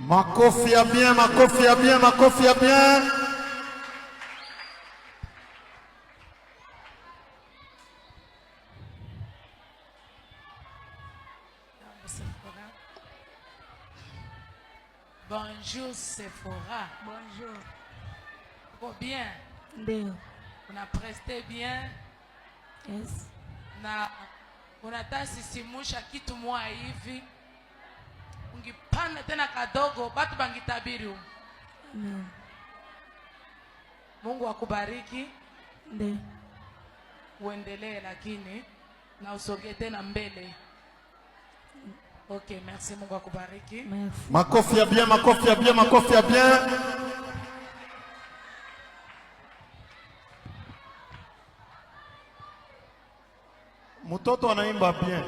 Makofi ya bien, makofi ya bien, makofi ya bien. Bonjour Sephora. Bonjour. Bon bien. Ndio. Una preste bien. Yes. Na unataka sisimusha kitu mwa hivi. Ungipanda tena kadogo batu bangitabiri. Amen. Mungu akubariki. Ndio. Uendelee lakini na usogee tena mbele. Ok, merci, Mungu akubariki. Merci. Makofi ya bien, makofi ya bien, makofi ya bien. Mtoto anaimba bien.